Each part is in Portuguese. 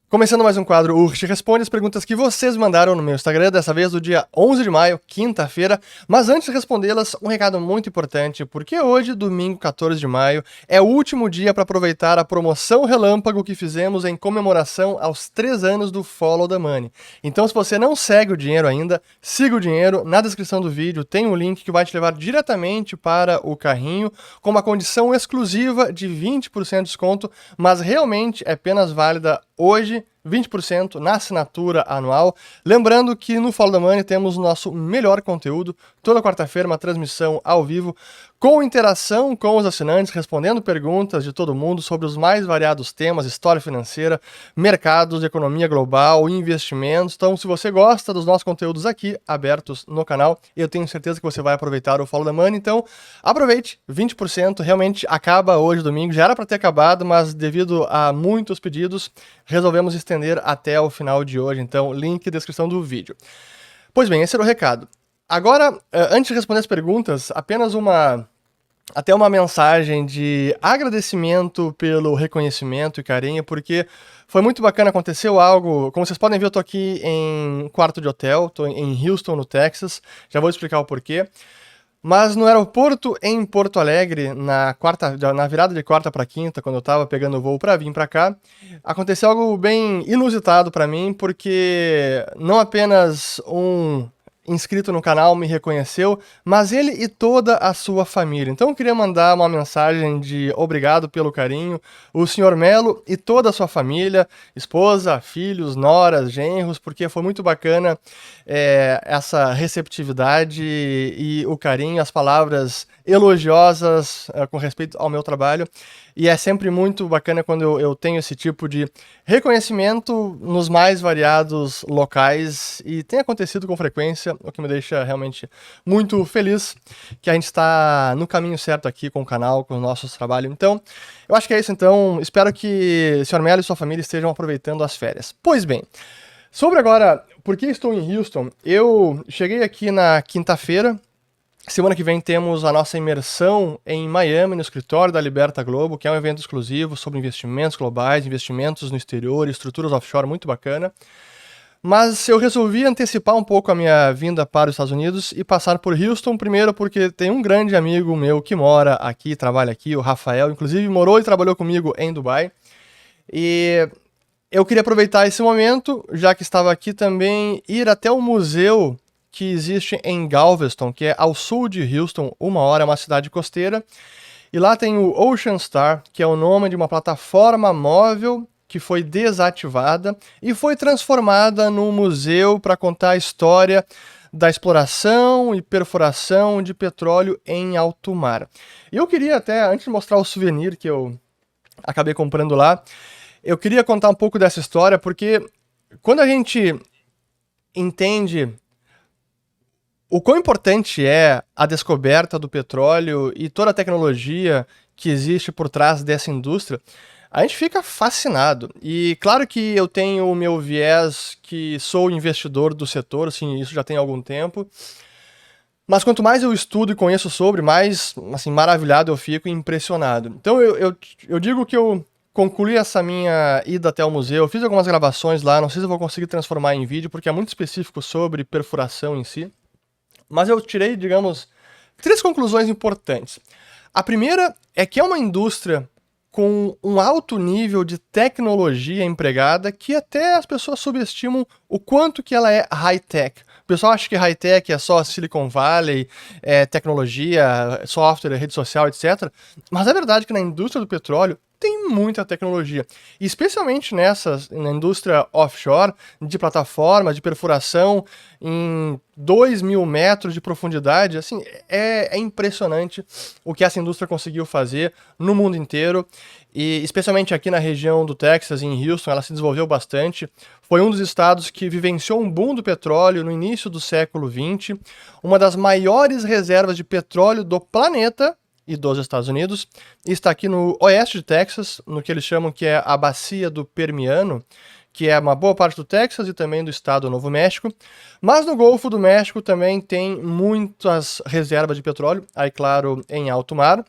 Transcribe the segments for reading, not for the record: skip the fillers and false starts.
Começando mais um quadro Urch Responde, as perguntas que vocês mandaram no meu Instagram, dessa vez do dia 11 de maio, quinta-feira. Mas antes de respondê-las, um recado muito importante, porque hoje, domingo 14 de maio, é o último dia para aproveitar a promoção relâmpago que fizemos em comemoração aos 3 anos do Follow the Money. Então, se você não segue o dinheiro ainda, siga o dinheiro. Na descrição do vídeo tem um link que vai te levar diretamente para o carrinho, com uma condição exclusiva de 20% de desconto, mas realmente é apenas válida hoje, 20% na assinatura anual. Lembrando que no Follow the Money temos o nosso melhor conteúdo, toda quarta-feira uma transmissão ao vivo, com interação com os assinantes, respondendo perguntas de todo mundo sobre os mais variados temas, história financeira, mercados, economia global, investimentos. Então, se você gosta dos nossos conteúdos aqui, abertos no canal, eu tenho certeza que você vai aproveitar o Follow the Money. Então, aproveite, 20%, realmente acaba hoje, domingo. Já era para ter acabado, mas devido a muitos pedidos, resolvemos estender até o final de hoje. Então, link na descrição do vídeo. Pois bem, esse era o recado. Agora, antes de responder as perguntas, apenas uma mensagem de agradecimento pelo reconhecimento e carinho, porque foi muito bacana, aconteceu algo. Como vocês podem ver, eu tô aqui em quarto de hotel, tô em Houston, no Texas, já vou explicar o porquê. Mas no aeroporto em Porto Alegre, na virada de quarta para quinta, quando eu tava pegando o voo para vir para cá, aconteceu algo bem inusitado para mim, porque não apenas um inscrito no canal me reconheceu, mas ele e toda a sua família. Então eu queria mandar uma mensagem de obrigado pelo carinho, o Sr. Melo e toda a sua família, esposa, filhos, noras, genros, porque foi muito bacana essa receptividade e o carinho, as palavras elogiosas com respeito ao meu trabalho. E é sempre muito bacana quando eu tenho esse tipo de reconhecimento nos mais variados locais, e tem acontecido com frequência, o que me deixa realmente muito feliz que a gente está no caminho certo aqui com o canal, com o nosso trabalho. Então, eu acho que é isso. Então, espero que o Sr. Melo e sua família estejam aproveitando as férias. Pois bem, sobre agora, por que estou em Houston? Eu cheguei aqui na quinta-feira. Semana que vem temos a nossa imersão em Miami, no escritório da Liberta Globo, que é um evento exclusivo sobre investimentos globais, investimentos no exterior, estruturas offshore, muito bacana. Mas eu resolvi antecipar um pouco a minha vinda para os Estados Unidos e passar por Houston, primeiro porque tem um grande amigo meu que mora aqui, trabalha aqui, o Rafael, inclusive morou e trabalhou comigo em Dubai. E eu queria aproveitar esse momento, já que estava aqui também, ir até o museu que existe em Galveston, que é ao sul de Houston, é uma cidade costeira. E lá tem o Ocean Star, que é o nome de uma plataforma móvel que foi desativada e foi transformada num museu para contar a história da exploração e perfuração de petróleo em alto mar. E eu queria até, antes de mostrar o souvenir que eu acabei comprando lá, eu queria contar um pouco dessa história, porque quando a gente entende o quão importante é a descoberta do petróleo e toda a tecnologia que existe por trás dessa indústria, a gente fica fascinado. E claro que eu tenho o meu viés, que sou investidor do setor, assim, isso já tem algum tempo. Mas quanto mais eu estudo e conheço sobre, mais assim, maravilhado eu fico e impressionado. Então eu digo que eu concluí essa minha ida até o museu, eu fiz algumas gravações lá, não sei se eu vou conseguir transformar em vídeo, porque é muito específico sobre perfuração em si. Mas eu tirei, digamos, 3 conclusões importantes. A primeira é que é uma indústria com um alto nível de tecnologia empregada, que até as pessoas subestimam o quanto que ela é high-tech. O pessoal acha que high-tech é só Silicon Valley, tecnologia, software, rede social, etc. Mas é verdade que na indústria do petróleo tem muita tecnologia, e especialmente na indústria offshore, de plataformas, de perfuração em 2.000 metros de profundidade. Assim, é impressionante o que essa indústria conseguiu fazer no mundo inteiro, e especialmente aqui na região do Texas, em Houston, ela se desenvolveu bastante. Foi um dos estados que vivenciou um boom do petróleo no início do século XX, uma das maiores reservas de petróleo do planeta e dos Estados Unidos, e está aqui no oeste de Texas, no que eles chamam que é a Bacia do Permiano, que é uma boa parte do Texas e também do estado do Novo México. Mas no Golfo do México também tem muitas reservas de petróleo, aí claro, em alto mar.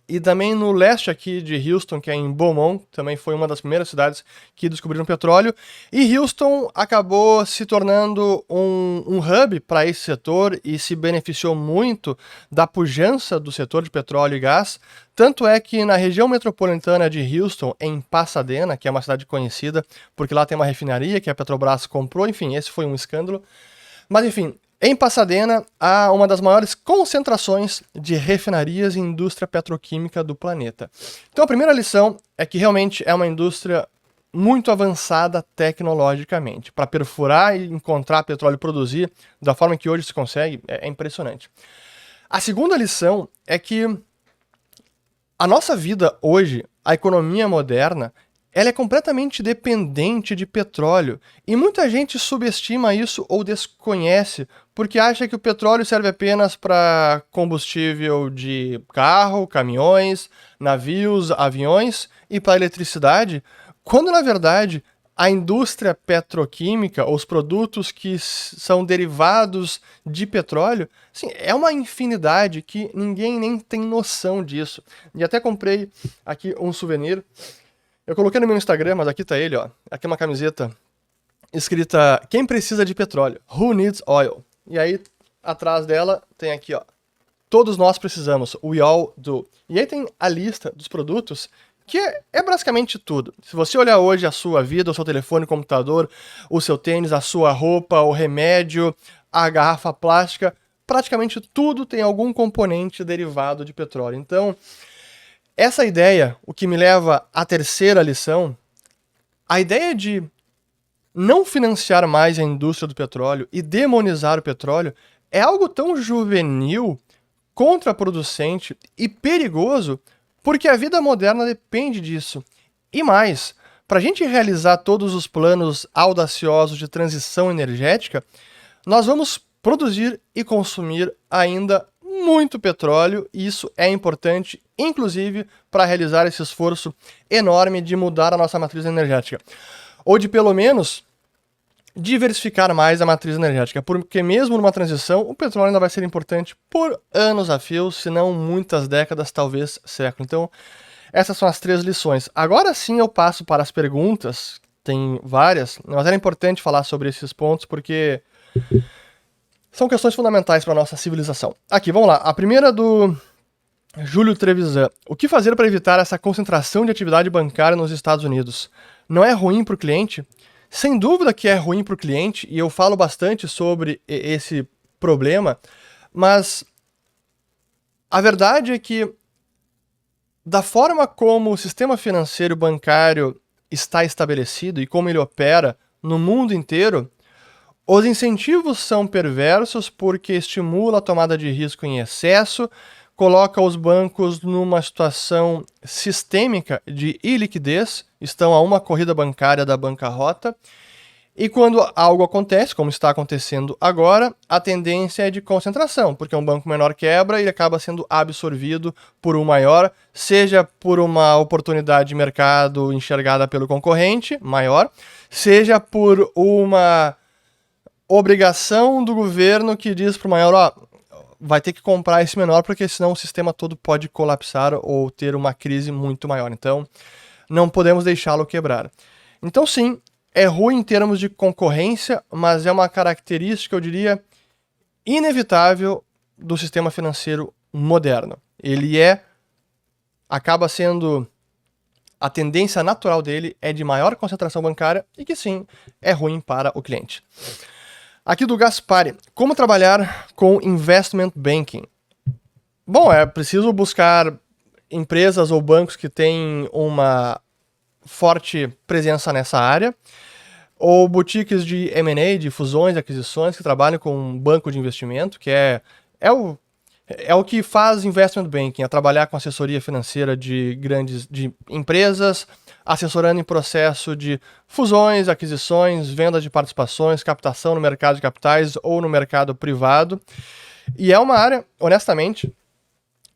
E também no leste aqui de Houston, que é em Beaumont, também foi uma das primeiras cidades que descobriram petróleo. E Houston acabou se tornando um hub para esse setor e se beneficiou muito da pujança do setor de petróleo e gás. Tanto é que na região metropolitana de Houston, em Pasadena, que é uma cidade conhecida, porque lá tem uma refinaria que a Petrobras comprou, enfim, esse foi um escândalo. Mas enfim, em Pasadena há uma das maiores concentrações de refinarias e indústria petroquímica do planeta. Então a primeira lição é que realmente é uma indústria muito avançada tecnologicamente. Para perfurar e encontrar petróleo e produzir da forma que hoje se consegue, é impressionante. A segunda lição é que a nossa vida hoje, a economia moderna, ela é completamente dependente de petróleo. E muita gente subestima isso ou desconhece, porque acha que o petróleo serve apenas para combustível de carro, caminhões, navios, aviões e para eletricidade, quando na verdade a indústria petroquímica, os produtos que são derivados de petróleo, assim, é uma infinidade que ninguém nem tem noção disso. E até comprei aqui um souvenir. Eu coloquei no meu Instagram, mas aqui tá ele, ó. Aqui é uma camiseta escrita "Quem precisa de petróleo? Who needs oil?" E aí, atrás dela, tem aqui, ó. Todos nós precisamos. We all do. E aí tem a lista dos produtos, que é basicamente tudo. Se você olhar hoje a sua vida, o seu telefone, o computador, o seu tênis, a sua roupa, o remédio, a garrafa plástica, praticamente tudo tem algum componente derivado de petróleo. Então, essa ideia, o que me leva à terceira lição, a ideia de não financiar mais a indústria do petróleo e demonizar o petróleo é algo tão juvenil, contraproducente e perigoso, porque a vida moderna depende disso. E mais, para a gente realizar todos os planos audaciosos de transição energética, nós vamos produzir e consumir ainda muito petróleo, e isso é importante, inclusive, para realizar esse esforço enorme de mudar a nossa matriz energética. Ou de, pelo menos, diversificar mais a matriz energética, porque mesmo numa transição, o petróleo ainda vai ser importante por anos a fio, se não muitas décadas, talvez séculos. Então, essas são as 3 lições. Agora sim eu passo para as perguntas, tem várias, mas era importante falar sobre esses pontos, porque são questões fundamentais para a nossa civilização. Aqui, vamos lá. A primeira do Júlio Trevisan. O que fazer para evitar essa concentração de atividade bancária nos Estados Unidos? Não é ruim para o cliente? Sem dúvida que é ruim para o cliente, e eu falo bastante sobre esse problema, mas a verdade é que, da forma como o sistema financeiro bancário está estabelecido e como ele opera no mundo inteiro, os incentivos são perversos porque estimula a tomada de risco em excesso, coloca os bancos numa situação sistêmica de iliquidez, estão a uma corrida bancária da bancarrota, e quando algo acontece, como está acontecendo agora, a tendência é de concentração, porque um banco menor quebra e ele acaba sendo absorvido por um maior, seja por uma oportunidade de mercado enxergada pelo concorrente maior, seja por uma obrigação do governo que diz para o maior, ó, vai ter que comprar esse menor, porque senão o sistema todo pode colapsar ou ter uma crise muito maior. Então, não podemos deixá-lo quebrar. Então, sim, é ruim em termos de concorrência, mas é uma característica, eu diria, inevitável do sistema financeiro moderno. Ele acaba sendo, a tendência natural dele é de maior concentração bancária e que, sim, é ruim para o cliente. Aqui do Gaspari, como trabalhar com investment banking? Bom, é preciso buscar empresas ou bancos que têm uma forte presença nessa área, ou boutiques de M&A, de fusões e aquisições, que trabalham com um banco de investimento, que é o que faz investment banking, é trabalhar com assessoria financeira de empresas, assessorando em processo de fusões, aquisições, venda de participações, captação no mercado de capitais ou no mercado privado. E é uma área, honestamente,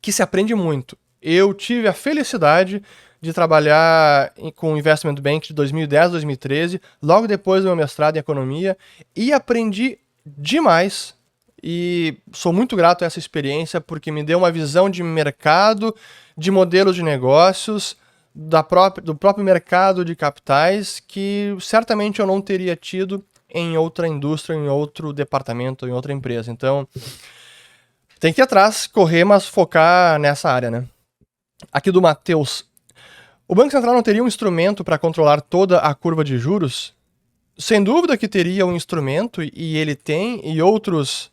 que se aprende muito. Eu tive a felicidade de trabalhar com Investment Bank de 2010 a 2013, logo depois do meu mestrado em economia, e aprendi demais. e sou muito grato a essa experiência porque me deu uma visão de mercado, de modelos de negócios, do próprio mercado de capitais que certamente eu não teria tido em outra indústria, em outro departamento, em outra empresa. Então, tem que ir atrás, correr, mas focar nessa área, né? Aqui do Matheus. O Banco Central não teria um instrumento para controlar toda a curva de juros? Sem dúvida que teria um instrumento, e ele tem, e outros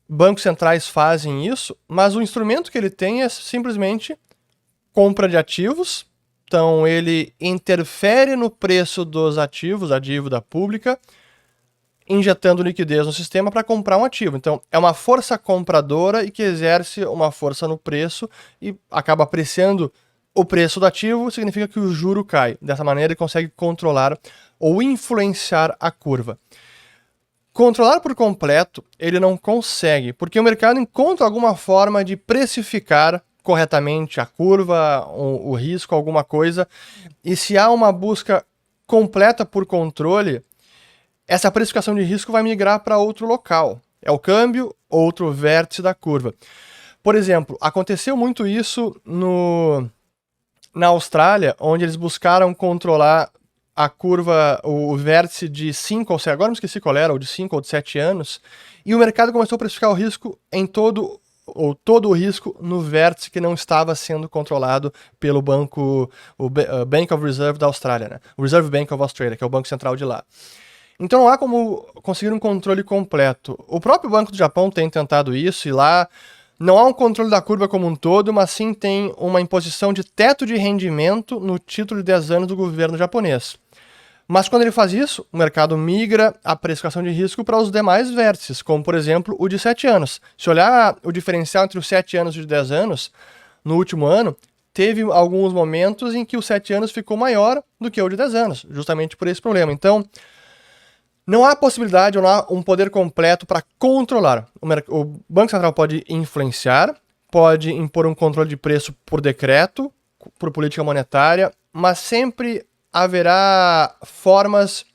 bancos centrais fazem isso, mas o instrumento que ele tem é simplesmente compra de ativos. Então, ele interfere no preço dos ativos, a dívida pública, injetando liquidez no sistema para comprar um ativo. Então, é uma força compradora e que exerce uma força no preço e acaba apreciando o preço do ativo, significa que o juro cai. Dessa maneira, ele consegue controlar ou influenciar a curva. Controlar por completo, ele não consegue, porque o mercado encontra alguma forma de precificar corretamente a curva, o risco, alguma coisa, e se há uma busca completa por controle, essa precificação de risco vai migrar para outro local. É o câmbio, outro vértice da curva. Por exemplo, aconteceu muito isso na Austrália, onde eles buscaram controlar a curva, o vértice de 5 ou 7, agora não esqueci qual era, ou de 5 ou de 7 anos, e o mercado começou a precificar o risco em todo o risco no vértice que não estava sendo controlado pelo banco, Bank of Reserve da Austrália, né? O Reserve Bank of Australia, que é o banco central de lá. Então não há como conseguir um controle completo. O próprio Banco do Japão tem tentado isso, e lá não há um controle da curva como um todo, mas sim tem uma imposição de teto de rendimento no título de 10 anos do governo japonês. Mas quando ele faz isso, o mercado migra a precificação de risco para os demais vértices, como por exemplo o de 7 anos. Se olhar o diferencial entre os 7 anos e os 10 anos, no último ano, teve alguns momentos em que o 7 anos ficou maior do que o de 10 anos, justamente por esse problema. Então, não há possibilidade ou não há um poder completo para controlar. O Banco Central pode influenciar, pode impor um controle de preço por decreto, por política monetária, mas sempre haverá formas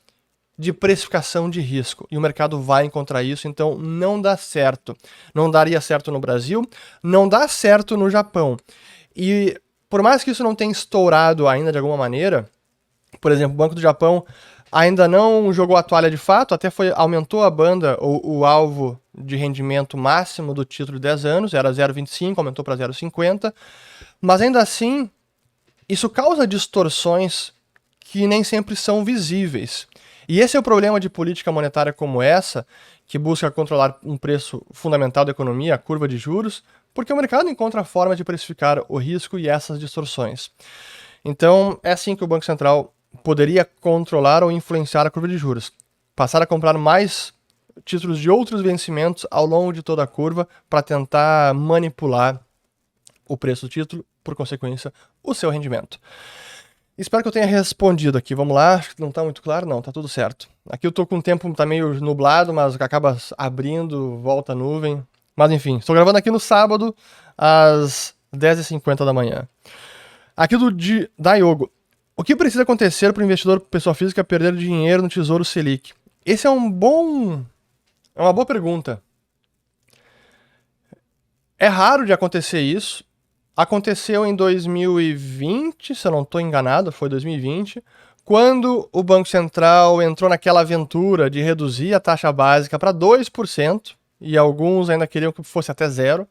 de precificação de risco. E o mercado vai encontrar isso, então não dá certo. Não daria certo no Brasil, não dá certo no Japão. E por mais que isso não tenha estourado ainda de alguma maneira, por exemplo, o Banco do Japão ainda não jogou a toalha de fato, até aumentou a banda, o alvo de rendimento máximo do título de 10 anos, era 0,25, aumentou para 0,50, mas ainda assim, isso causa distorções que nem sempre são visíveis. E esse é o problema de política monetária como essa, que busca controlar um preço fundamental da economia, a curva de juros, porque o mercado encontra a forma de precificar o risco e essas distorções. Então, é assim que o Banco Central poderia controlar ou influenciar a curva de juros. Passar a comprar mais títulos de outros vencimentos ao longo de toda a curva para tentar manipular o preço do título, por consequência, o seu rendimento. Espero que eu tenha respondido aqui. Vamos lá. Acho que não está muito claro, não. Tá tudo certo. Aqui eu tô com o tempo, tá meio nublado, mas acaba abrindo, volta a nuvem. Mas enfim, estou gravando aqui no sábado, às 10h50 da manhã. Aqui do Diogo. O que precisa acontecer para o investidor pessoa física perder dinheiro no Tesouro Selic? Esse é uma boa pergunta. É raro de acontecer isso. Aconteceu em 2020, se eu não estou enganado, foi 2020, quando o Banco Central entrou naquela aventura de reduzir a taxa básica para 2%, e alguns ainda queriam que fosse até zero.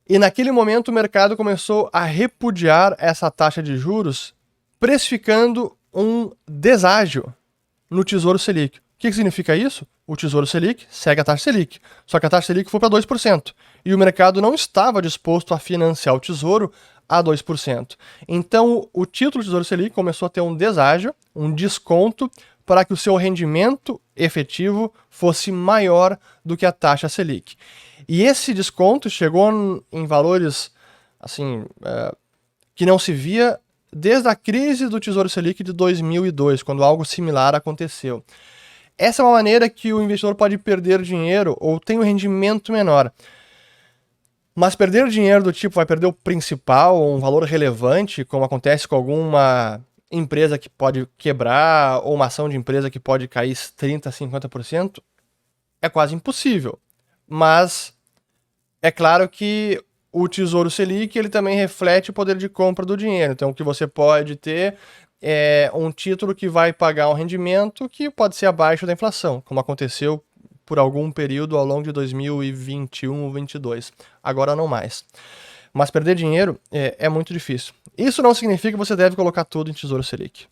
E naquele momento o mercado começou a repudiar essa taxa de juros, precificando um deságio no Tesouro Selic. O que significa isso? O Tesouro Selic segue a taxa Selic, só que a taxa Selic foi para 2%, e o mercado não estava disposto a financiar o Tesouro a 2%. Então, o título do Tesouro Selic começou a ter um deságio, um desconto, para que o seu rendimento efetivo fosse maior do que a taxa Selic. E esse desconto chegou em valores assim, que não se via desde a crise do Tesouro Selic de 2002, quando algo similar aconteceu. Essa é uma maneira que o investidor pode perder dinheiro ou tem um rendimento menor. Mas perder dinheiro do tipo vai perder o principal, ou um valor relevante, como acontece com alguma empresa que pode quebrar, ou uma ação de empresa que pode cair 30%, 50%, é quase impossível. mas é claro que o Tesouro Selic ele também reflete o poder de compra do dinheiro. Então, o que você pode ter é um título que vai pagar um rendimento que pode ser abaixo da inflação, como aconteceu por algum período ao longo de 2021 ou 2022. Agora não mais. Mas perder dinheiro é muito difícil. Isso não significa que você deve colocar tudo em Tesouro Selic.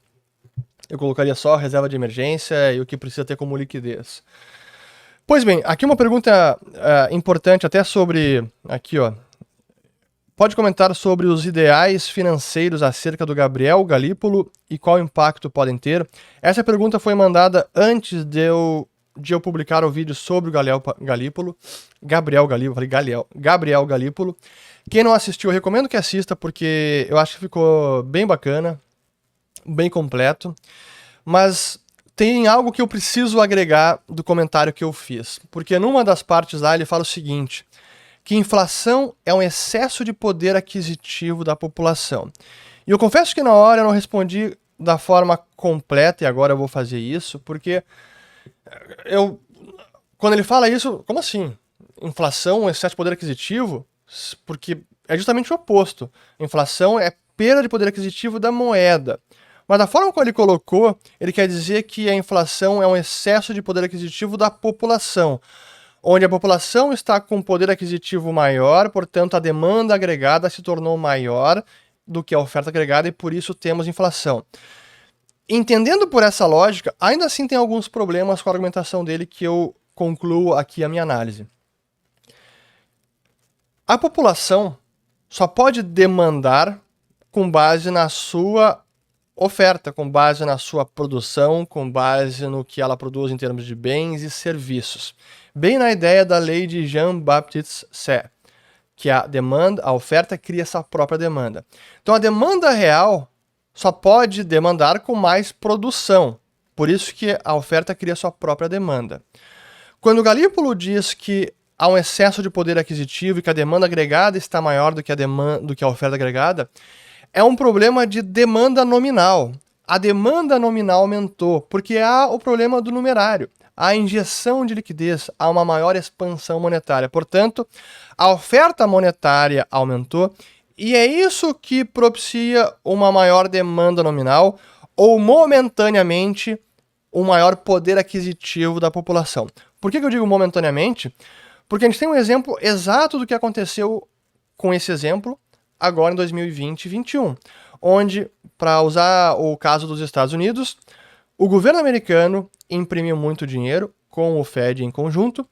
Eu colocaria só reserva de emergência e o que precisa ter como liquidez. Pois bem, aqui uma pergunta importante até sobre... Aqui, ó. Pode comentar sobre os ideais financeiros acerca do Gabriel Galípolo e qual impacto podem ter? Essa pergunta foi mandada antes de eu publicar o vídeo sobre o Gabriel Galípolo. Quem não assistiu, eu recomendo que assista, porque eu acho que ficou bem bacana, bem completo. Mas tem algo que eu preciso agregar do comentário que eu fiz. Porque numa das partes lá ele fala o seguinte, que inflação é um excesso de poder aquisitivo da população. E eu confesso que na hora eu não respondi da forma completa, e agora eu vou fazer isso, porque quando ele fala isso, como assim? Inflação, excesso de poder aquisitivo? Porque é justamente o oposto. Inflação é perda de poder aquisitivo da moeda. Mas da forma como ele colocou, ele quer dizer que a inflação é um excesso de poder aquisitivo da população, onde a população está com poder aquisitivo maior, portanto a demanda agregada se tornou maior do que a oferta agregada e por isso temos inflação. Entendendo por essa lógica, ainda assim tem alguns problemas com a argumentação dele que eu concluo aqui a minha análise. A população só pode demandar com base na sua oferta, com base na sua produção, com base no que ela produz em termos de bens e serviços. Bem na ideia da lei de Jean-Baptiste Say, que a oferta cria essa própria demanda. Então a demanda real só pode demandar com mais produção. Por isso que a oferta cria sua própria demanda. Quando o Galípolo diz que há um excesso de poder aquisitivo e que a demanda agregada está maior do que a oferta agregada, é um problema de demanda nominal. A demanda nominal aumentou, porque há o problema do numerário. Há injeção de liquidez, há uma maior expansão monetária. Portanto, a oferta monetária aumentou e é isso que propicia uma maior demanda nominal ou, momentaneamente, um maior poder aquisitivo da população. Por que eu digo momentaneamente? Porque a gente tem um exemplo exato do que aconteceu com esse exemplo agora em 2020 e 2021, onde, para usar o caso dos Estados Unidos, o governo americano imprimiu muito dinheiro com o Fed em conjunto,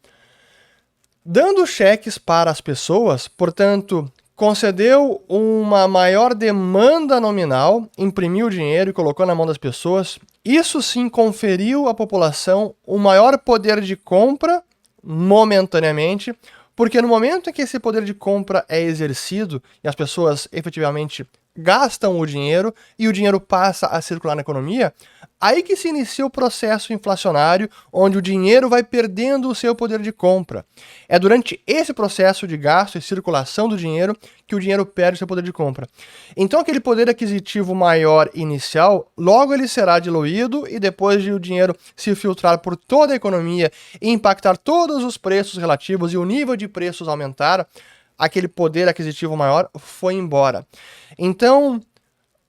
dando cheques para as pessoas, portanto, concedeu uma maior demanda nominal, imprimiu dinheiro e colocou na mão das pessoas. Isso sim conferiu à população um maior poder de compra momentaneamente, porque no momento em que esse poder de compra é exercido e as pessoas efetivamente gastam o dinheiro e o dinheiro passa a circular na economia, aí que se inicia o processo inflacionário, onde o dinheiro vai perdendo o seu poder de compra. É durante esse processo de gasto e circulação do dinheiro que o dinheiro perde o seu poder de compra. Então aquele poder aquisitivo maior inicial, logo ele será diluído e depois de o dinheiro se filtrar por toda a economia e impactar todos os preços relativos e o nível de preços aumentar, aquele poder aquisitivo maior foi embora. Então,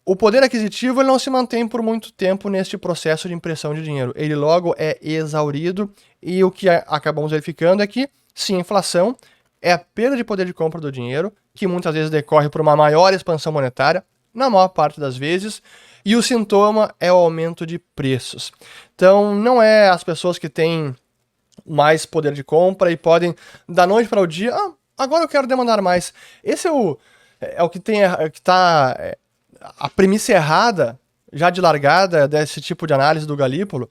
o poder aquisitivo ele não se mantém por muito tempo neste processo de impressão de dinheiro. Ele logo é exaurido e o que acabamos verificando é que, sim, a inflação é a perda de poder de compra do dinheiro, que muitas vezes decorre por uma maior expansão monetária, na maior parte das vezes, e o sintoma é o aumento de preços. Então, não é as pessoas que têm mais poder de compra e podem, da noite para o dia, agora eu quero demandar mais. Esse é o que está a premissa errada, já de largada, desse tipo de análise do Galípolo.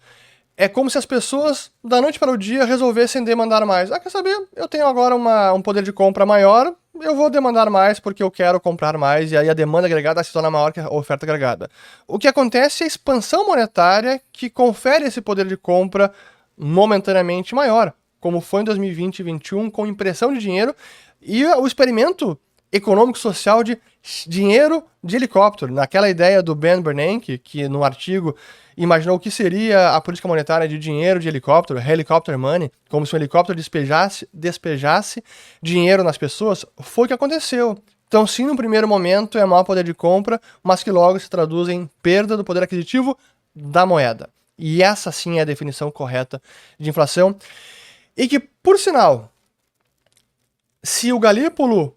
É como se as pessoas, da noite para o dia, resolvessem demandar mais. Quer saber? Eu tenho agora um poder de compra maior, eu vou demandar mais porque eu quero comprar mais, e aí a demanda agregada se torna maior que a oferta agregada. O que acontece é a expansão monetária que confere esse poder de compra momentaneamente maior, como foi em 2020 e 2021, com impressão de dinheiro, e o experimento econômico-social de dinheiro de helicóptero. Naquela ideia do Ben Bernanke, que no artigo imaginou o que seria a política monetária de dinheiro de helicóptero, helicopter money, como se um helicóptero despejasse dinheiro nas pessoas, foi o que aconteceu. Então, sim, no primeiro momento é maior poder de compra, mas que logo se traduz em perda do poder aquisitivo da moeda. E essa sim é a definição correta de inflação. E que, por sinal, se o Galípolo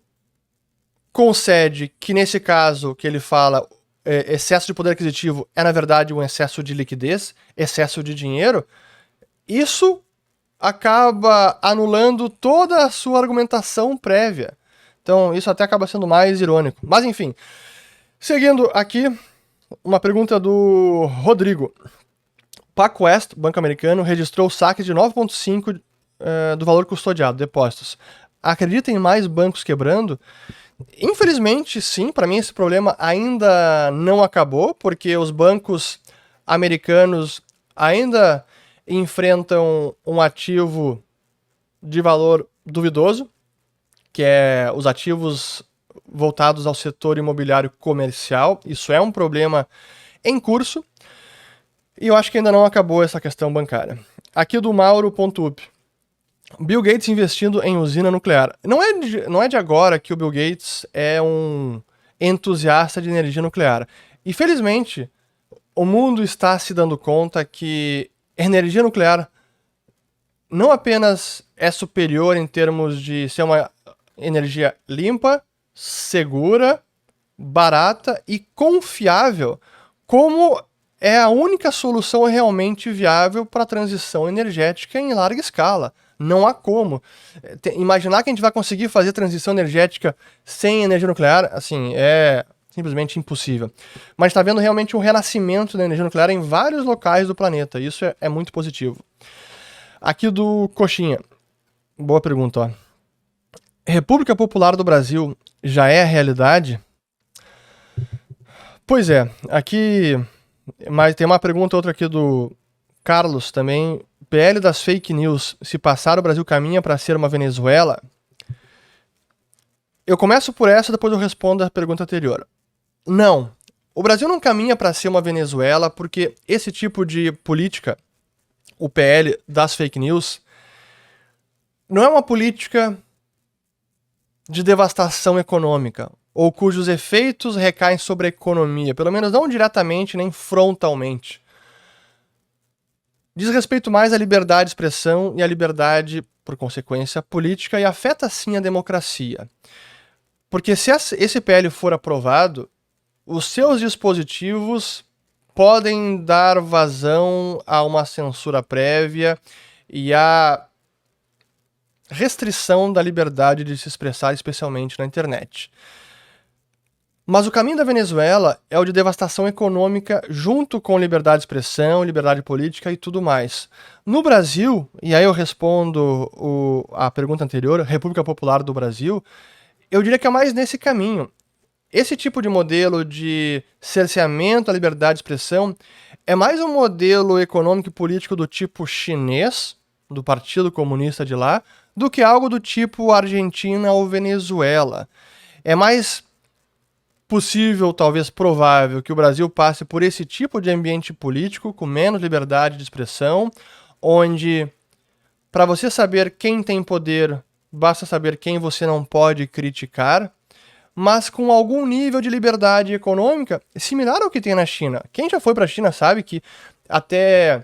concede que nesse caso que ele fala excesso de poder aquisitivo é na verdade um excesso de liquidez, excesso de dinheiro, isso acaba anulando toda a sua argumentação prévia. Então isso até acaba sendo mais irônico. Mas enfim, seguindo aqui, uma pergunta do Rodrigo. PacWest, banco americano, registrou saques de 9,5 do valor custodiado, depósitos. Acredita em mais bancos quebrando? Infelizmente, sim, para mim esse problema ainda não acabou, porque os bancos americanos ainda enfrentam um ativo de valor duvidoso, que é os ativos voltados ao setor imobiliário comercial. Isso é um problema em curso, e eu acho que ainda não acabou essa questão bancária. Aqui do Mauro.up. Bill Gates investindo em usina nuclear. Não é de agora que o Bill Gates é um entusiasta de energia nuclear. E felizmente, o mundo está se dando conta que energia nuclear não apenas é superior em termos de ser uma energia limpa, segura, barata e confiável, como é a única solução realmente viável para a transição energética em larga escala. Não há como. Imaginar que a gente vai conseguir fazer transição energética sem energia nuclear, assim, é simplesmente impossível. Mas está vendo realmente um renascimento da energia nuclear em vários locais do planeta. Isso é muito positivo. Aqui do Coxinha. Boa pergunta, ó. República Popular do Brasil já é a realidade? Pois é. Aqui... Mas tem uma pergunta, outra aqui do Carlos também. PL das fake news. Se passar, o Brasil caminha para ser uma Venezuela? Eu começo por essa, depois eu respondo a pergunta anterior. Não. O Brasil não caminha para ser uma Venezuela porque esse tipo de política, o PL das fake news, não é uma política de devastação econômica, ou cujos efeitos recaem sobre a economia, pelo menos não diretamente nem frontalmente. Diz respeito mais à liberdade de expressão e à liberdade, por consequência, política, e afeta sim a democracia. Porque se esse PL for aprovado, os seus dispositivos podem dar vazão a uma censura prévia e a restrição da liberdade de se expressar, especialmente na internet. Mas o caminho da Venezuela é o de devastação econômica junto com liberdade de expressão, liberdade política e tudo mais. No Brasil, e aí eu respondo a pergunta anterior, República Popular do Brasil, eu diria que é mais nesse caminho. Esse tipo de modelo de cerceamento à liberdade de expressão é mais um modelo econômico e político do tipo chinês, do Partido Comunista de lá, do que algo do tipo Argentina ou Venezuela. É mais possível, talvez provável, que o Brasil passe por esse tipo de ambiente político com menos liberdade de expressão, onde, para você saber quem tem poder, basta saber quem você não pode criticar, mas com algum nível de liberdade econômica similar ao que tem na China. Quem já foi para a China sabe que até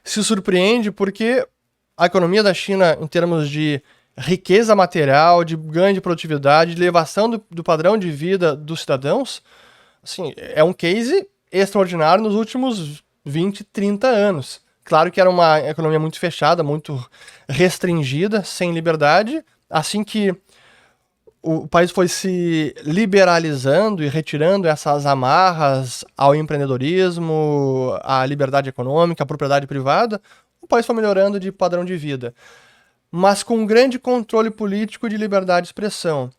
se surpreende porque a economia da China, em termos de riqueza material, de ganho de produtividade, de elevação do padrão de vida dos cidadãos, assim, é um case extraordinário nos últimos 20, 30 anos. Claro que era uma economia muito fechada, muito restringida, sem liberdade. Assim que o país foi se liberalizando e retirando essas amarras ao empreendedorismo, à liberdade econômica, à propriedade privada, o país foi melhorando de padrão de vida, mas com um grande controle político de liberdade de expressão.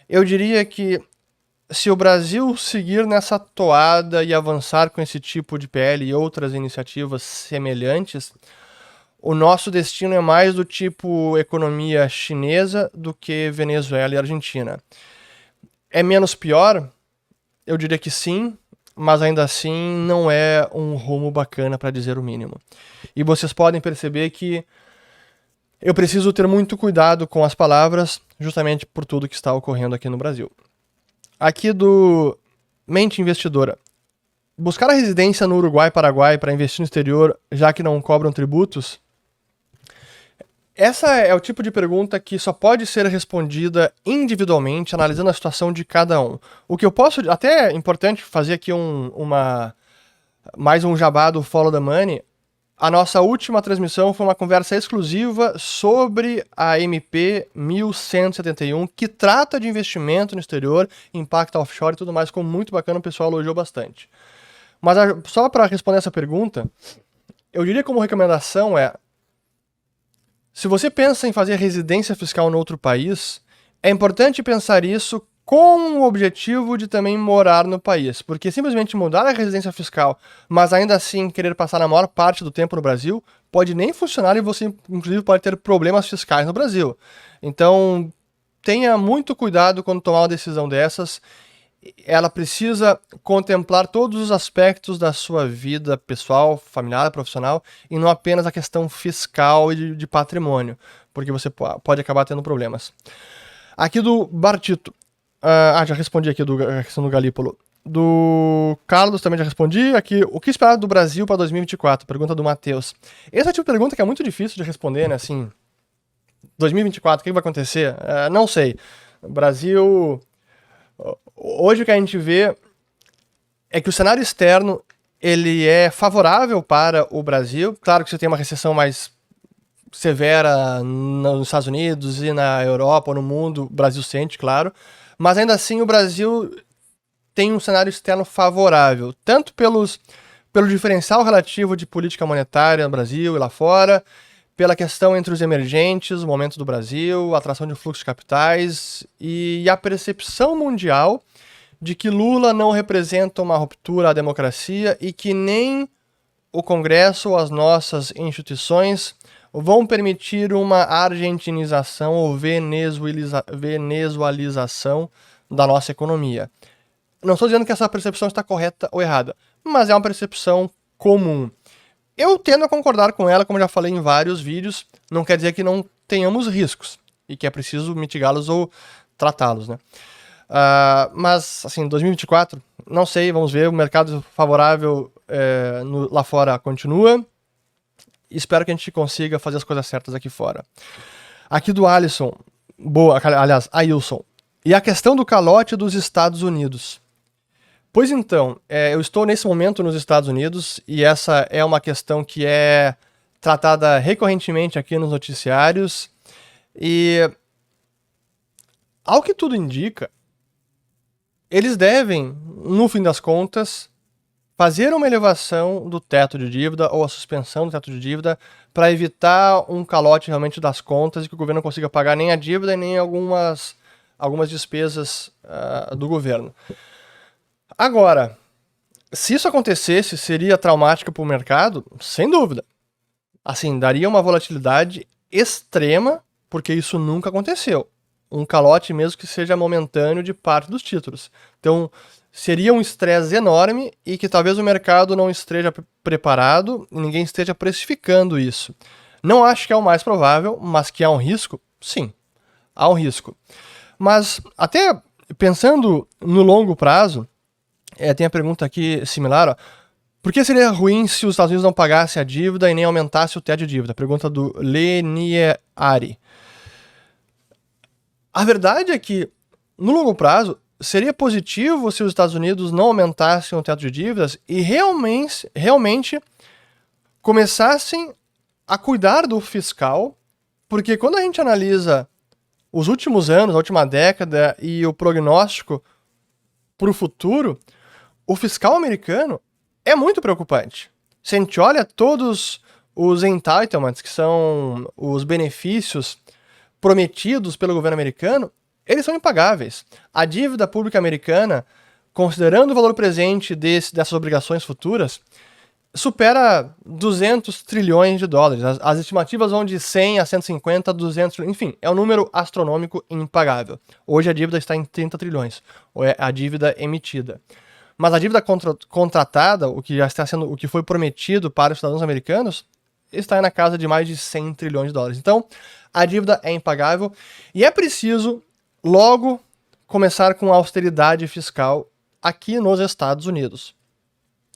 Eu diria que se o Brasil seguir nessa toada e avançar com esse tipo de PL e outras iniciativas semelhantes, o nosso destino é mais do tipo economia chinesa do que Venezuela e Argentina. É menos pior? Eu diria que sim, mas ainda assim não é um rumo bacana, para dizer o mínimo. E vocês podem perceber que eu preciso ter muito cuidado com as palavras, justamente por tudo que está ocorrendo aqui no Brasil. Aqui do Mente Investidora. Buscar a residência no Uruguai e Paraguai para investir no exterior, já que não cobram tributos? Essa é o tipo de pergunta que só pode ser respondida individualmente, analisando a situação de cada um. O que eu posso... Até é importante fazer aqui mais um jabá do Follow the Money. A nossa última transmissão foi uma conversa exclusiva sobre a MP 1171, que trata de investimento no exterior, impacto offshore e tudo mais, ficou muito bacana, o pessoal elogiou bastante. Mas só para responder essa pergunta, eu diria como recomendação se você pensa em fazer residência fiscal em outro país, é importante pensar isso com o objetivo de também morar no país, porque simplesmente mudar a residência fiscal, mas ainda assim querer passar a maior parte do tempo no Brasil, pode nem funcionar e você, inclusive, pode ter problemas fiscais no Brasil. Então, tenha muito cuidado quando tomar uma decisão dessas. Ela precisa contemplar todos os aspectos da sua vida pessoal, familiar, profissional, e não apenas a questão fiscal e de patrimônio, porque você pode acabar tendo problemas. Aqui do Bartito. Já respondi aqui a questão do Galípolo. Do Carlos também já respondi. Aqui, o que esperar do Brasil para 2024? Pergunta do Matheus. Essa é o tipo de pergunta que é muito difícil de responder, né? Assim, 2024, o que vai acontecer? Não sei. Brasil... Hoje o que a gente vê é que o cenário externo ele é favorável para o Brasil. Claro que você tem uma recessão mais severa nos Estados Unidos e na Europa ou no mundo, o Brasil sente, claro. Mas ainda assim o Brasil tem um cenário externo favorável, tanto pelo diferencial relativo de política monetária no Brasil e lá fora, pela questão entre os emergentes, o momento do Brasil, a atração de fluxos de capitais e a percepção mundial de que Lula não representa uma ruptura à democracia e que nem o Congresso ou as nossas instituições vão permitir uma argentinização ou venezualização da nossa economia. Não estou dizendo que essa percepção está correta ou errada, mas é uma percepção comum. Eu tendo a concordar com ela, como já falei em vários vídeos, não quer dizer que não tenhamos riscos e que é preciso mitigá-los ou tratá-los, né? Mas, assim, 2024, não sei, vamos ver, o mercado favorável lá fora continua. Espero que a gente consiga fazer as coisas certas aqui fora. Aqui do Alisson, aliás, Ailson. E a questão do calote dos Estados Unidos. Pois então, eu estou nesse momento nos Estados Unidos e essa é uma questão que é tratada recorrentemente aqui nos noticiários e, ao que tudo indica, eles devem, no fim das contas, fazer uma elevação do teto de dívida ou a suspensão do teto de dívida para evitar um calote realmente das contas e que o governo não consiga pagar nem a dívida nem algumas despesas do governo. Agora, se isso acontecesse, seria traumático para o mercado? Sem dúvida. Assim, daria uma volatilidade extrema, porque isso nunca aconteceu. Um calote mesmo que seja momentâneo de parte dos títulos. Então, seria um estresse enorme e que talvez o mercado não esteja preparado e ninguém esteja precificando isso. Não acho que é o mais provável, mas que há um risco? Sim, há um risco. Mas, até pensando no longo prazo, tem a pergunta aqui similar, ó. Por que seria ruim se os Estados Unidos não pagassem a dívida e nem aumentasse o teto de dívida? Pergunta do Lenieri. A verdade é que, no longo prazo, seria positivo se os Estados Unidos não aumentassem o teto de dívidas e realmente começassem a cuidar do fiscal, porque quando a gente analisa os últimos anos, a última década e o prognóstico para o futuro, o fiscal americano é muito preocupante. Se a gente olha todos os entitlements, que são os benefícios prometidos pelo governo americano, eles são impagáveis. A dívida pública americana, considerando o valor presente dessas obrigações futuras, supera 200 trilhões de dólares. As estimativas vão de 100 a 150, 200, enfim, é um número astronômico impagável. Hoje a dívida está em 30 trilhões, ou é a dívida emitida. Mas a dívida contratada, o que já está sendo, o que foi prometido para os cidadãos americanos, está na casa de mais de 100 trilhões de dólares. Então, a dívida é impagável e é preciso logo começar com a austeridade fiscal aqui nos Estados Unidos.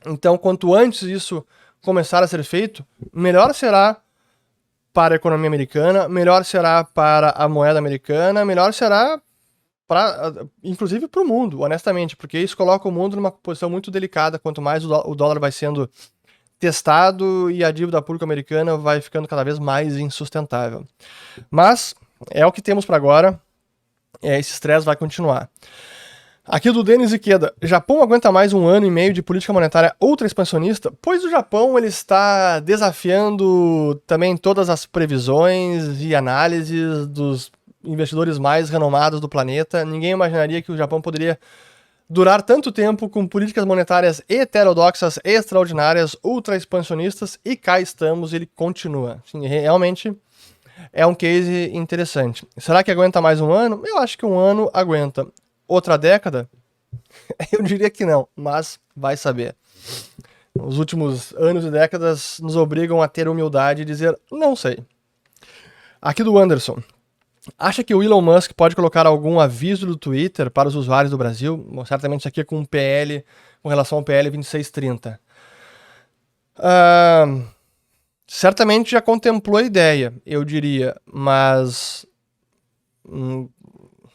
Então, quanto antes isso começar a ser feito, melhor será para a economia americana, melhor será para a moeda americana, melhor será inclusive para o mundo, honestamente, porque isso coloca o mundo numa posição muito delicada, quanto mais o dólar vai sendo testado e a dívida pública americana vai ficando cada vez mais insustentável. Mas é o que temos para agora, esse estresse vai continuar. Aqui do Denis Ikeda, Japão aguenta mais 1 ano e meio de política monetária ultra expansionista? Pois o Japão ele está desafiando também todas as previsões e análises dos investidores mais renomados do planeta. Ninguém imaginaria que o Japão poderia durar tanto tempo com políticas monetárias heterodoxas, extraordinárias, ultra expansionistas, e cá estamos, ele continua. Sim, realmente é um case interessante. Será que aguenta mais 1 ano? Eu acho que 1 ano aguenta. Outra década? Eu diria que não, mas vai saber. Os últimos anos e décadas nos obrigam a ter humildade e dizer, não sei. Aqui do Anderson. Acha que o Elon Musk pode colocar algum aviso do Twitter para os usuários do Brasil? Bom, certamente isso aqui é com relação ao PL 2630. Certamente já contemplou a ideia, eu diria, mas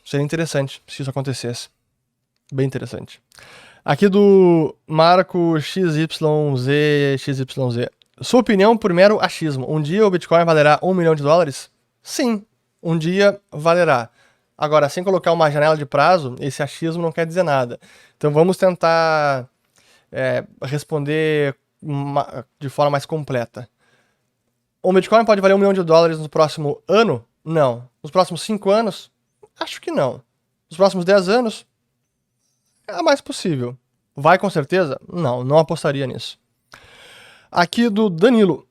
seria interessante se isso acontecesse. Bem interessante. Aqui do Marco XYZ. Sua opinião por mero achismo. Um dia o Bitcoin valerá $1 milhão? Sim, um dia valerá. Agora, sem colocar uma janela de prazo, esse achismo não quer dizer nada. Então vamos tentar responder de forma mais completa. O Bitcoin pode valer $1 milhão no próximo ano? Não. Nos próximos 5 anos? Acho que não. Nos próximos 10 anos? É mais possível. Vai com certeza? Não apostaria nisso. Aqui do Danilo.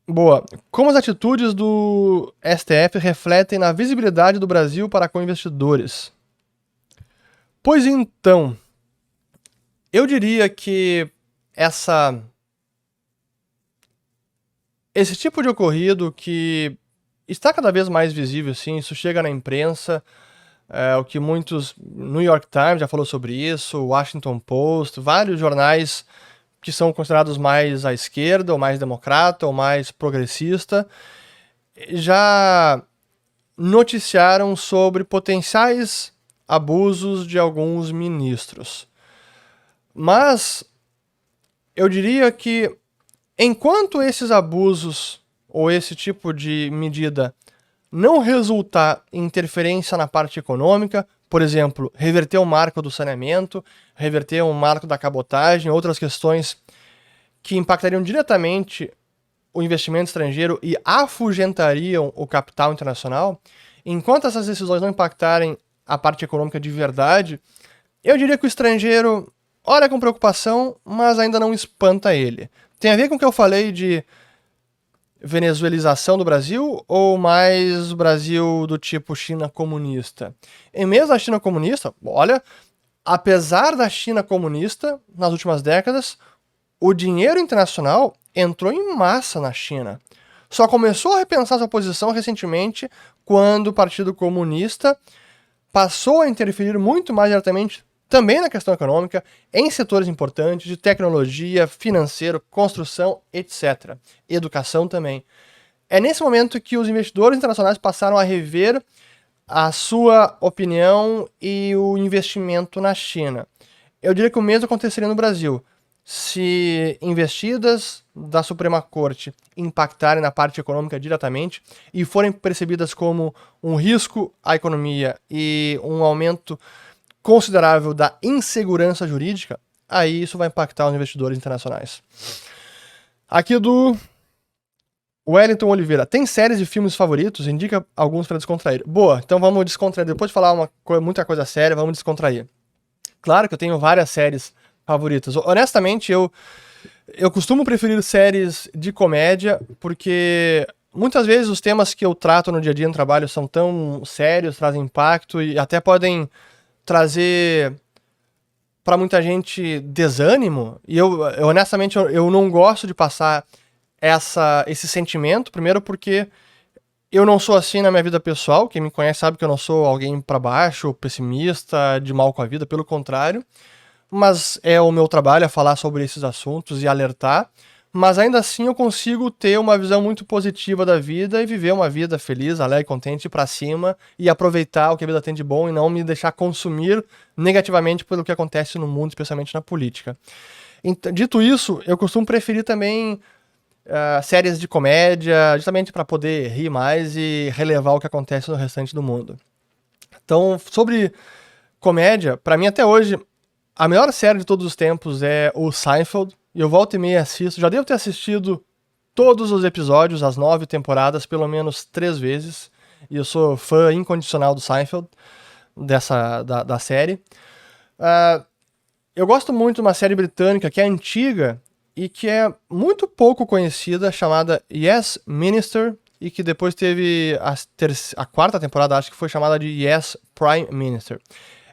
Boa. Como as atitudes do STF refletem na visibilidade do Brasil para com investidores? Pois então, eu diria que esse tipo de ocorrido que está cada vez mais visível, sim, isso chega na imprensa, o que muitos... New York Times já falou sobre isso, Washington Post, vários jornais que são considerados mais à esquerda, ou mais democrata, ou mais progressista, já noticiaram sobre potenciais abusos de alguns ministros. Mas eu diria que enquanto esses abusos ou esse tipo de medida não resultar em interferência na parte econômica, por exemplo, reverter o marco do saneamento, reverter o marco da cabotagem, outras questões que impactariam diretamente o investimento estrangeiro e afugentariam o capital internacional, enquanto essas decisões não impactarem a parte econômica de verdade, eu diria que o estrangeiro olha com preocupação, mas ainda não espanta ele. Tem a ver com o que eu falei de venezuelização do Brasil ou mais o Brasil do tipo China comunista? E mesmo a China comunista, olha, apesar da China comunista, nas últimas décadas, o dinheiro internacional entrou em massa na China. Só começou a repensar sua posição recentemente quando o Partido Comunista passou a interferir muito mais diretamente também na questão econômica, em setores importantes de tecnologia, financeiro, construção, etc. Educação também. É nesse momento que os investidores internacionais passaram a rever a sua opinião e o investimento na China. Eu diria que o mesmo aconteceria no Brasil. Se investidas da Suprema Corte impactarem na parte econômica diretamente e forem percebidas como um risco à economia e um aumento considerável da insegurança jurídica, aí isso vai impactar os investidores internacionais. Aqui do Wellington Oliveira. Tem séries de filmes favoritos? Indica alguns para descontrair. Boa, então vamos descontrair. Depois de falar muita coisa séria, vamos descontrair. Claro que eu tenho várias séries favoritas. Honestamente, eu Eu costumo preferir séries de comédia porque muitas vezes os temas que eu trato no dia a dia no trabalho são tão sérios, trazem impacto e até podem trazer para muita gente desânimo. E eu honestamente, eu não gosto de passar esse sentimento, primeiro porque eu não sou assim na minha vida pessoal. Quem me conhece sabe que eu não sou alguém para baixo, pessimista, de mal com a vida, pelo contrário. Mas é o meu trabalho é falar sobre esses assuntos e alertar. Mas ainda assim eu consigo ter uma visão muito positiva da vida e viver uma vida feliz, alegre, contente, pra cima e aproveitar o que a vida tem de bom e não me deixar consumir negativamente pelo que acontece no mundo, especialmente na política. Dito isso, eu costumo preferir também séries de comédia, justamente para poder rir mais e relevar o que acontece no restante do mundo. Então, sobre comédia, pra mim até hoje, a melhor série de todos os tempos é o Seinfeld, e eu volto e meia assisto. Já devo ter assistido todos os episódios, as 9 temporadas, pelo menos 3 vezes. E eu sou fã incondicional do Seinfeld, da série. Eu gosto muito de uma série britânica que é antiga e que é muito pouco conhecida, chamada Yes, Minister, e que depois teve a quarta temporada, acho que foi chamada de Yes, Prime Minister.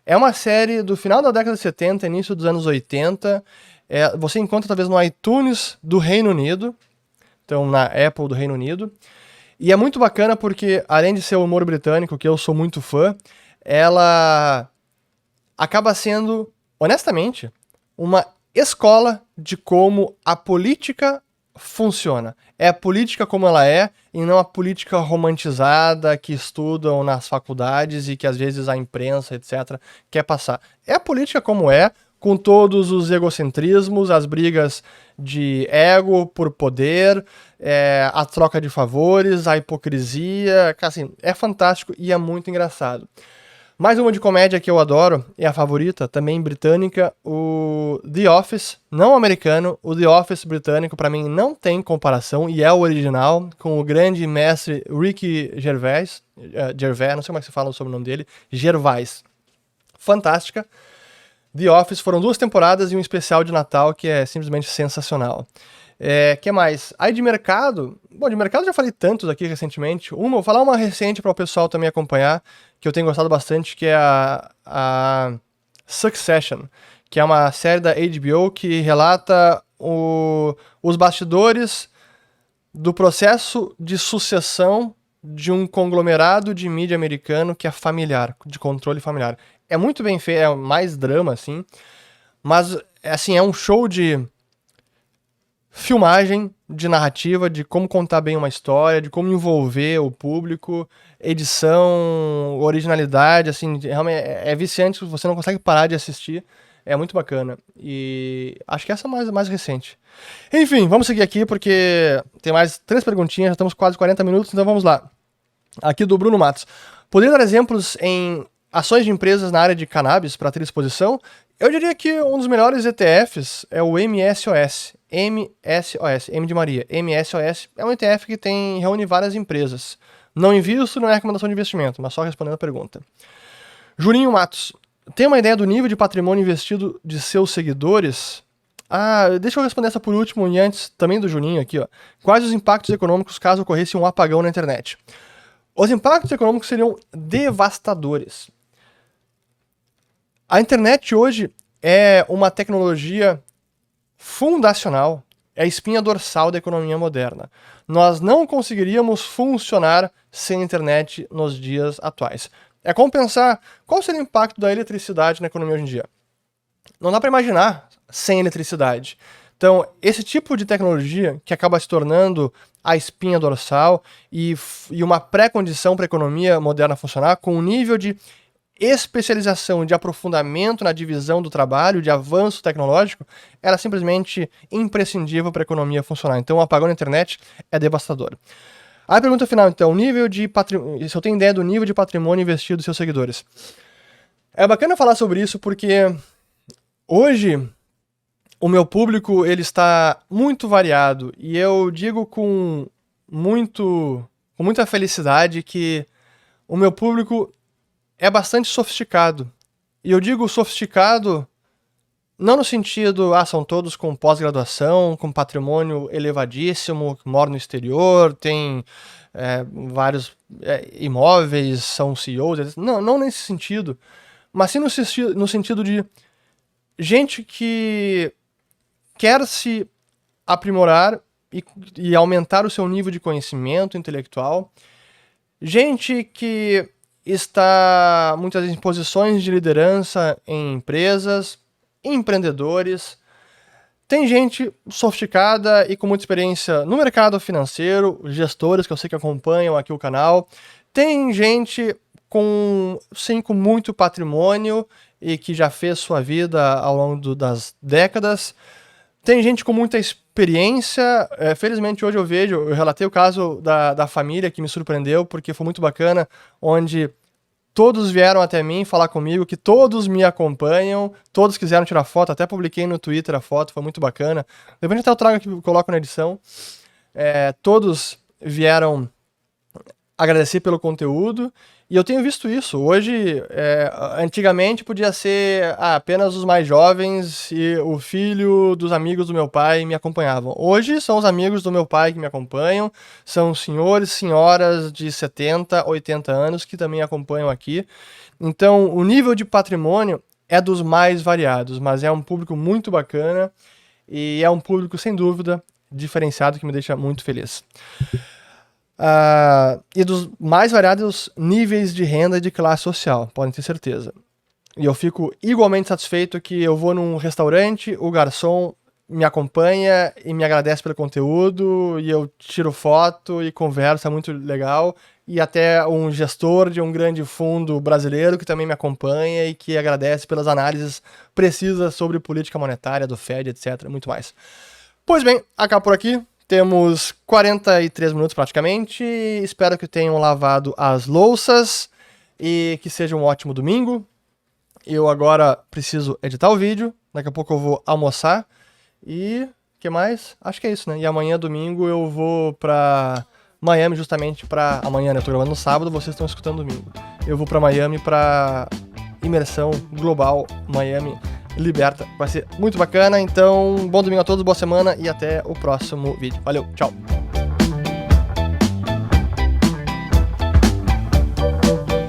É uma série do final da década de 70, início dos anos 80. Você encontra talvez no iTunes do Reino Unido, então na Apple do Reino Unido. E é muito bacana porque, além de ser o humor britânico, que eu sou muito fã, ela acaba sendo, honestamente, uma escola de como a política funciona. É a política como ela é, e não a política romantizada que estudam nas faculdades e que às vezes a imprensa, etc., quer passar. É a política como é, com todos os egocentrismos, as brigas de ego por poder, a troca de favores, a hipocrisia, assim, é fantástico e é muito engraçado. Mais uma de comédia que eu adoro, é a favorita, também britânica, o The Office, não americano, o The Office britânico pra mim não tem comparação, e é o original, com o grande mestre Ricky Gervais, não sei como é que se fala o sobrenome dele, Gervais. Fantástica. The Office foram 2 temporadas e um especial de Natal que é simplesmente sensacional. Que mais? Aí de mercado, bom, de mercado eu já falei tantos aqui recentemente. Vou falar uma recente para o pessoal também acompanhar, que eu tenho gostado bastante, que é a Succession, que é uma série da HBO que relata os bastidores do processo de sucessão de um conglomerado de mídia americano que é familiar, de controle familiar. É muito bem feito, é mais drama, assim, mas, assim, é um show de filmagem, de narrativa, de como contar bem uma história, de como envolver o público, edição, originalidade, assim, realmente é viciante, você não consegue parar de assistir, é muito bacana. E acho que essa é mais recente. Enfim, vamos seguir aqui porque tem mais 3 perguntinhas, já estamos quase 40 minutos, então vamos lá. Aqui do Bruno Matos. Poderia dar exemplos em ações de empresas na área de cannabis para ter exposição? Eu diria que um dos melhores ETFs é o MSOS. MSOS, M de Maria. MSOS é um ETF que reúne várias empresas. Não invisto, não é recomendação de investimento, mas só respondendo a pergunta. Juninho Matos. Tem uma ideia do nível de patrimônio investido de seus seguidores? Deixa eu responder essa por último e antes também do Juninho aqui, ó. Quais os impactos econômicos caso ocorresse um apagão na internet? Os impactos econômicos seriam devastadores. A internet hoje é uma tecnologia fundacional, é a espinha dorsal da economia moderna. Nós não conseguiríamos funcionar sem internet nos dias atuais. É como pensar qual seria o impacto da eletricidade na economia hoje em dia. Não dá para imaginar sem eletricidade. Então, esse tipo de tecnologia que acaba se tornando a espinha dorsal e uma pré-condição para a economia moderna funcionar, com um nível de especialização, de aprofundamento na divisão do trabalho, de avanço tecnológico, era simplesmente imprescindível para a economia funcionar. Então, o apagão na internet é devastador. A pergunta final, então, se eu tenho ideia do nível de patrimônio investido dos seus seguidores. É bacana falar sobre isso porque hoje o meu público ele está muito variado e eu digo com muita felicidade que o meu público é bastante sofisticado. E eu digo sofisticado Não no sentido, são todos com pós-graduação, com patrimônio elevadíssimo, que moram no exterior, tem vários imóveis, são CEOs. Não nesse sentido, mas sim no sentido de gente que quer se aprimorar e aumentar o seu nível de conhecimento intelectual. Gente que está muitas vezes em posições de liderança em empresas, empreendedores. Tem gente sofisticada e com muita experiência no mercado financeiro, gestores que eu sei que acompanham aqui o canal. Tem gente com muito patrimônio e que já fez sua vida ao longo das décadas. Tem gente com muita experiência. Felizmente hoje eu relatei o caso da família que me surpreendeu, porque foi muito bacana, onde todos vieram até mim falar comigo, que todos me acompanham, todos quiseram tirar foto, até publiquei no Twitter a foto, foi muito bacana. Depois até eu trago aqui, coloco na edição. Todos vieram agradecer pelo conteúdo, e eu tenho visto isso. Hoje, antigamente podia ser apenas os mais jovens e o filho dos amigos do meu pai me acompanhavam. Hoje são os amigos do meu pai que me acompanham, são senhores e senhoras de 70, 80 anos que também acompanham aqui. Então, o nível de patrimônio é dos mais variados, mas é um público muito bacana e é um público, sem dúvida, diferenciado, que me deixa muito feliz. E dos mais variados níveis de renda e de classe social, podem ter certeza. E eu fico igualmente satisfeito que eu vou num restaurante, o garçom me acompanha e me agradece pelo conteúdo, e eu tiro foto e converso, é muito legal. E até um gestor de um grande fundo brasileiro que também me acompanha e que agradece pelas análises precisas sobre política monetária, do Fed, etc. Muito mais. Pois bem, acabo por aqui. Temos 43 minutos praticamente. Espero que tenham lavado as louças e que seja um ótimo domingo. Eu agora preciso editar o vídeo. Daqui a pouco eu vou almoçar. E que mais? Acho que é isso, né? E amanhã, domingo, eu vou pra Miami justamente pra... Amanhã, né? Eu tô gravando no sábado, vocês estão escutando domingo. Eu vou pra Miami pra imersão global Miami Liberta. Vai ser muito bacana. Então, bom domingo a todos, boa semana e até o próximo vídeo. Valeu, tchau!